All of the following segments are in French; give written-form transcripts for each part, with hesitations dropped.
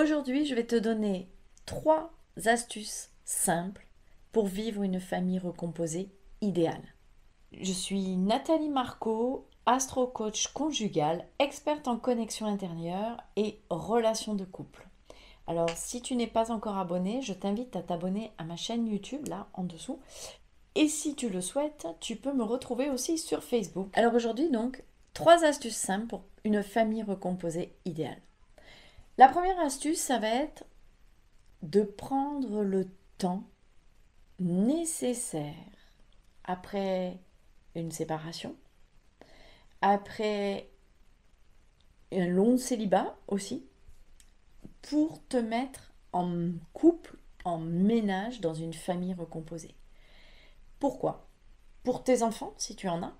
Aujourd'hui, je vais te donner 3 astuces simples pour vivre une famille recomposée idéale. Je suis Nathalie Marco, astro-coach conjugale, experte en connexion intérieure et relations de couple. Alors, si tu n'es pas encore abonné, je t'invite à t'abonner à ma chaîne YouTube, là, en dessous. Et si tu le souhaites, tu peux me retrouver aussi sur Facebook. Alors aujourd'hui, donc, 3 astuces simples pour une famille recomposée idéale. La première astuce, ça va être de prendre le temps nécessaire après une séparation, après un long célibat aussi, pour te mettre en couple, en ménage dans une famille recomposée. Pourquoi? Pour tes enfants, si tu en as.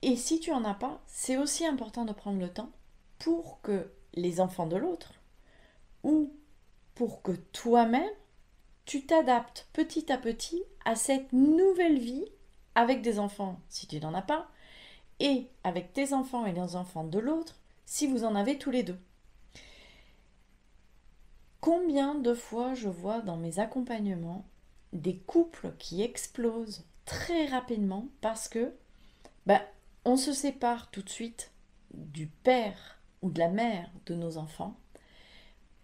Et si tu en as pas, c'est aussi important de prendre le temps pour que les enfants de l'autre ou pour que toi-même tu t'adaptes petit à petit à cette nouvelle vie avec des enfants si tu n'en as pas, et avec tes enfants et les enfants de l'autre si vous en avez tous les deux. Combien de fois je vois dans mes accompagnements des couples qui explosent très rapidement parce que ben, on se sépare tout de suite du père ou de la mère de nos enfants.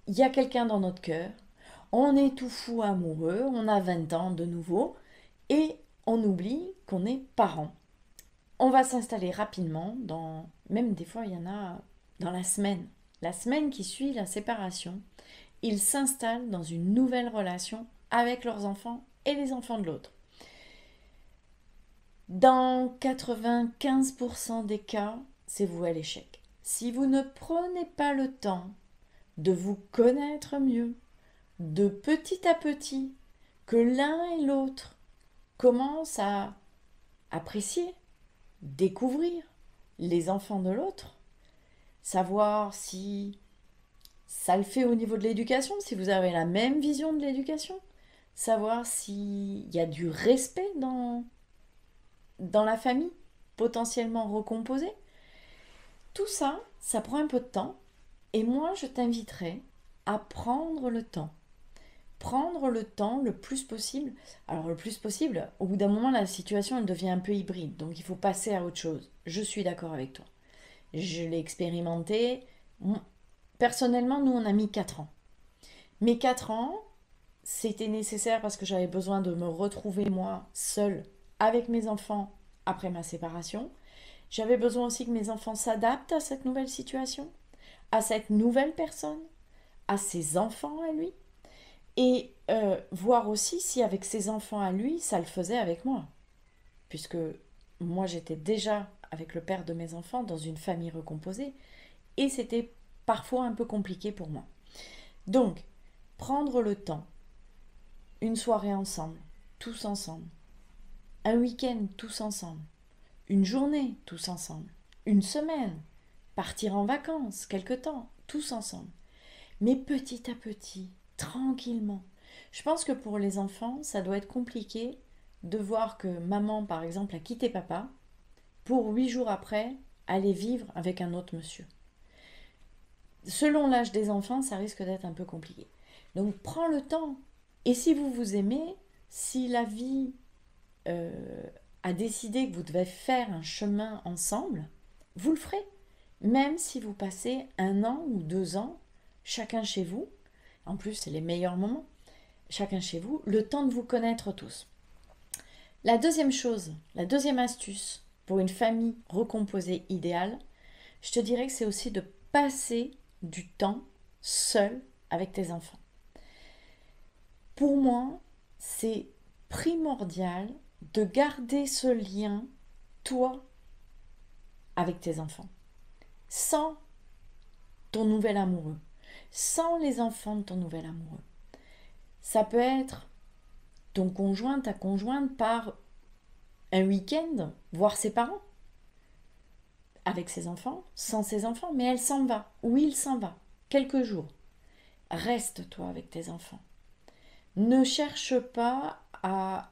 Il y a quelqu'un dans notre cœur, on est tout fou amoureux, on a 20 ans de nouveau, et on oublie qu'on est parents. On va s'installer rapidement, même des fois il y en a dans la semaine qui suit la séparation, ils s'installent dans une nouvelle relation avec leurs enfants et les enfants de l'autre. Dans 95% des cas, c'est voué à l'échec. Si vous ne prenez pas le temps de vous connaître mieux, de petit à petit, que l'un et l'autre commencent à apprécier, découvrir les enfants de l'autre, savoir si ça le fait au niveau de l'éducation, si vous avez la même vision de l'éducation, savoir s'il y a du respect dans la famille, potentiellement recomposée. Tout ça, ça prend un peu de temps. Et moi, je t'inviterai à prendre le temps. Prendre le temps le plus possible. Alors, le plus possible, au bout d'un moment, la situation, elle devient un peu hybride. Donc, il faut passer à autre chose. Je suis d'accord avec toi. Je l'ai expérimenté. Personnellement, nous, on a mis 4 ans. Mais 4 ans, c'était nécessaire parce que j'avais besoin de me retrouver moi seule avec mes enfants après ma séparation. J'avais besoin aussi que mes enfants s'adaptent à cette nouvelle situation, à cette nouvelle personne, à ses enfants à lui, et voir aussi si avec ses enfants à lui, ça le faisait avec moi. Puisque moi, j'étais déjà avec le père de mes enfants dans une famille recomposée, et c'était parfois un peu compliqué pour moi. Donc, prendre le temps, une soirée ensemble, tous ensemble, un week-end tous ensemble, une journée tous ensemble, une semaine, partir en vacances quelque temps, tous ensemble. Mais petit à petit, tranquillement. Je pense que pour les enfants, ça doit être compliqué de voir que maman, par exemple, a quitté papa pour 8 jours après aller vivre avec un autre monsieur. Selon l'âge des enfants, ça risque d'être un peu compliqué. Donc prends le temps. Et si vous vous aimez, si la vie a décidé que vous devez faire un chemin ensemble, vous le ferez. Même si vous passez 1 an ou 2 ans, chacun chez vous, en plus c'est les meilleurs moments, chacun chez vous, le temps de vous connaître tous. La deuxième chose, la deuxième astuce pour une famille recomposée idéale, je te dirais que c'est aussi de passer du temps seul avec tes enfants. Pour moi, c'est primordial de garder ce lien, toi, avec tes enfants, sans ton nouvel amoureux, sans les enfants de ton nouvel amoureux. Ça peut être ton conjoint, ta conjointe part un week-end voir ses parents, avec ses enfants, sans ses enfants, mais elle s'en va, ou il s'en va, quelques jours. Reste toi avec tes enfants. Ne cherche pas à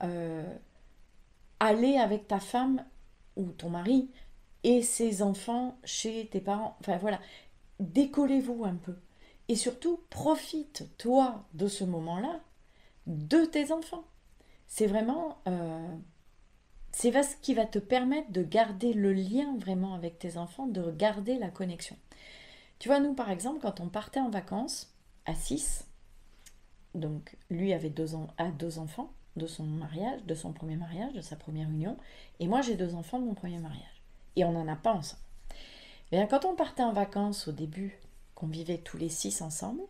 aller avec ta femme ou ton mari et ses enfants chez tes parents. Enfin voilà, décollez-vous un peu. Et surtout, profite, toi, de ce moment-là, de tes enfants. C'est vraiment... c'est ce qui va te permettre de garder le lien vraiment avec tes enfants, de garder la connexion. Tu vois, nous, par exemple, quand on partait en vacances, à 6, donc lui avait a 2 enfants de son mariage, de son premier mariage, de sa première union, et moi j'ai 2 enfants de mon premier mariage. Et on n'en a pas ensemble. Et bien, quand on partait en vacances au début, qu'on vivait tous les 6 ensemble,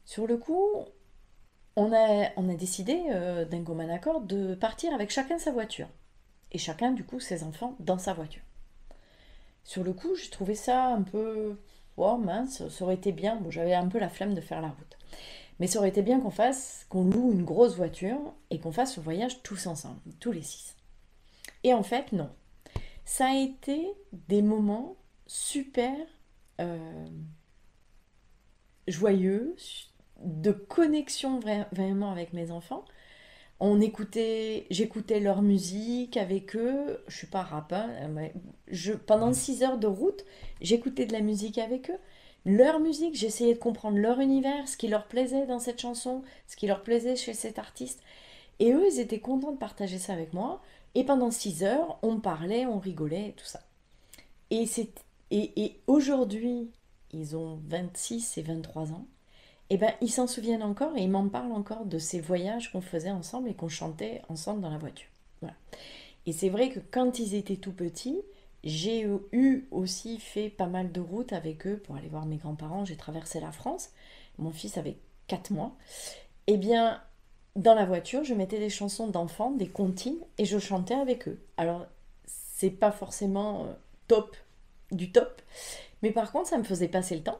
sur le coup, on a décidé d'un commun accord de partir avec chacun sa voiture. Et chacun, du coup, ses enfants dans sa voiture. Sur le coup, j'ai trouvé ça un peu... Oh mince, ça aurait été bien. Bon, j'avais un peu la flemme de faire la route. Mais ça aurait été bien qu'on loue une grosse voiture et qu'on fasse le voyage tous ensemble, tous les 6. Et en fait, non. Ça a été des moments super euh, joyeux, de connexion vraiment avec mes enfants. J'écoutais leur musique avec eux. Je suis pas rap, hein, mais pendant 6 heures de route, j'écoutais de la musique avec eux. Leur musique, j'essayais de comprendre leur univers, ce qui leur plaisait dans cette chanson, ce qui leur plaisait chez cet artiste. Et eux, ils étaient contents de partager ça avec moi. Et pendant 6 heures, on parlait, on rigolait, et tout ça. Et, et aujourd'hui, ils ont 26 et 23 ans. Et ben, ils s'en souviennent encore et ils m'en parlent encore de ces voyages qu'on faisait ensemble et qu'on chantait ensemble dans la voiture. Voilà. Et c'est vrai que quand ils étaient tout petits, j'ai eu aussi fait pas mal de routes avec eux pour aller voir mes grands-parents. J'ai traversé la France. Mon fils avait 4 mois. Eh bien, dans la voiture, je mettais des chansons d'enfants, des comptines, et je chantais avec eux. Alors, c'est pas forcément top, du top, mais par contre, ça me faisait passer le temps.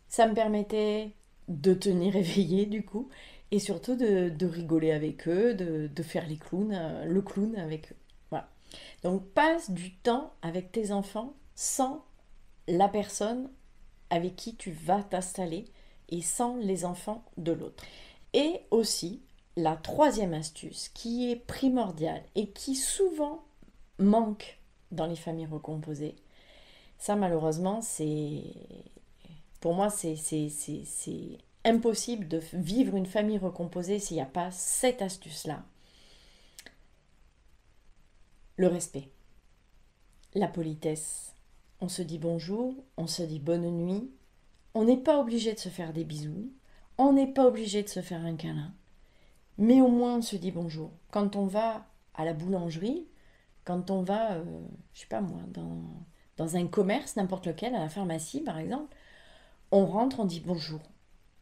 Ça me permettait de tenir éveillé, du coup, et surtout de rigoler avec eux, de faire les clowns, le clown avec eux. Voilà. Donc, passe du temps avec tes enfants sans la personne avec qui tu vas t'installer et sans les enfants de l'autre. Et aussi, la troisième astuce qui est primordiale et qui souvent manque dans les familles recomposées, ça malheureusement, pour moi, c'est impossible de vivre une famille recomposée s'il n'y a pas cette astuce-là. Le respect, la politesse. On se dit bonjour, on se dit bonne nuit. On n'est pas obligé de se faire des bisous. On n'est pas obligé de se faire un câlin. Mais au moins on se dit bonjour. Quand on va à la boulangerie, quand on va, je sais pas moi, dans un commerce, n'importe lequel, à la pharmacie par exemple, on rentre, on dit bonjour.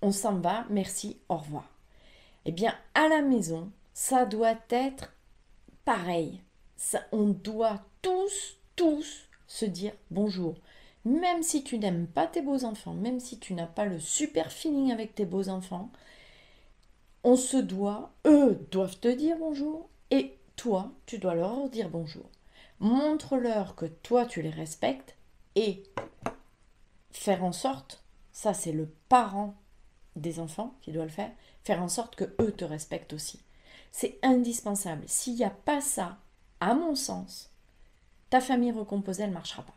On s'en va, merci, au revoir. Eh bien, à la maison, ça doit être pareil. On doit tous se dire bonjour. Même si tu n'aimes pas tes beaux-enfants, même si tu n'as pas le super feeling avec tes beaux-enfants, on se doit, eux doivent te dire bonjour et toi, tu dois leur dire bonjour. Montre-leur que toi, tu les respectes et faire en sorte, ça c'est le parent des enfants qui doit le faire en sorte que eux te respectent aussi. C'est indispensable. S'il n'y a pas ça, à mon sens, ta famille recomposée, elle ne marchera pas.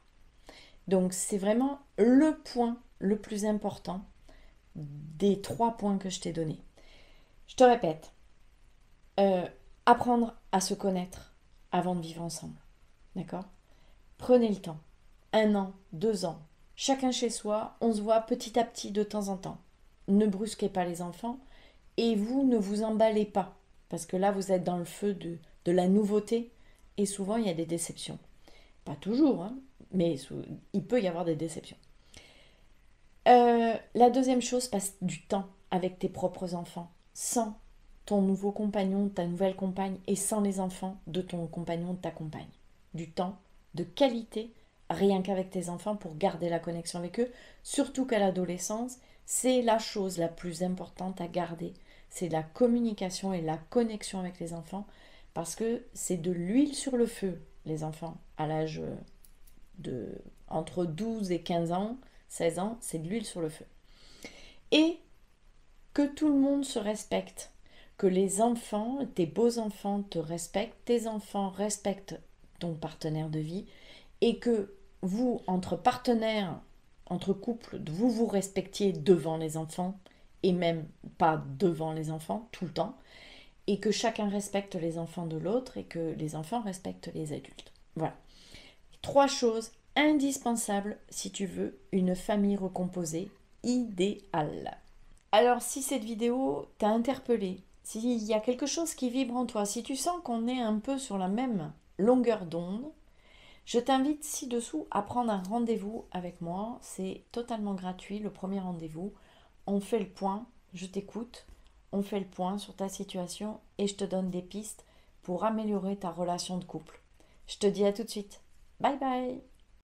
Donc c'est vraiment le point le plus important des 3 points que je t'ai donnés. Je te répète, apprendre à se connaître avant de vivre ensemble. D'accord? Prenez le temps. 1 an, 2 ans. Chacun chez soi, on se voit petit à petit de temps en temps. Ne brusquez pas les enfants et vous ne vous emballez pas. Parce que là, vous êtes dans le feu de la nouveauté et souvent, il y a des déceptions. Pas toujours, hein, mais il peut y avoir des déceptions. La deuxième chose, passe du temps avec tes propres enfants, sans ton nouveau compagnon, ta nouvelle compagne, et sans les enfants de ton compagnon, de ta compagne. Du temps de qualité, rien qu'avec tes enfants pour garder la connexion avec eux, surtout qu'à l'adolescence, c'est la chose la plus importante à garder. C'est la communication et la connexion avec les enfants, parce que c'est de l'huile sur le feu, les enfants, à l'âge de entre 12 et 15 ans, 16 ans, c'est de l'huile sur le feu. Et que tout le monde se respecte, que les enfants, tes beaux enfants te respectent, tes enfants respectent ton partenaire de vie, et que vous, entre partenaires entre couples, vous vous respectiez devant les enfants, et même pas devant les enfants, tout le temps, et que chacun respecte les enfants de l'autre et que les enfants respectent les adultes. Voilà. 3 choses indispensables si tu veux une famille recomposée idéale. Alors si cette vidéo t'a interpellé, s'il y a quelque chose qui vibre en toi, si tu sens qu'on est un peu sur la même longueur d'onde, je t'invite ci-dessous à prendre un rendez-vous avec moi. C'est totalement gratuit, le premier rendez-vous. On fait le point, je t'écoute, on fait le point sur ta situation et je te donne des pistes pour améliorer ta relation de couple. Je te dis à tout de suite. Bye bye!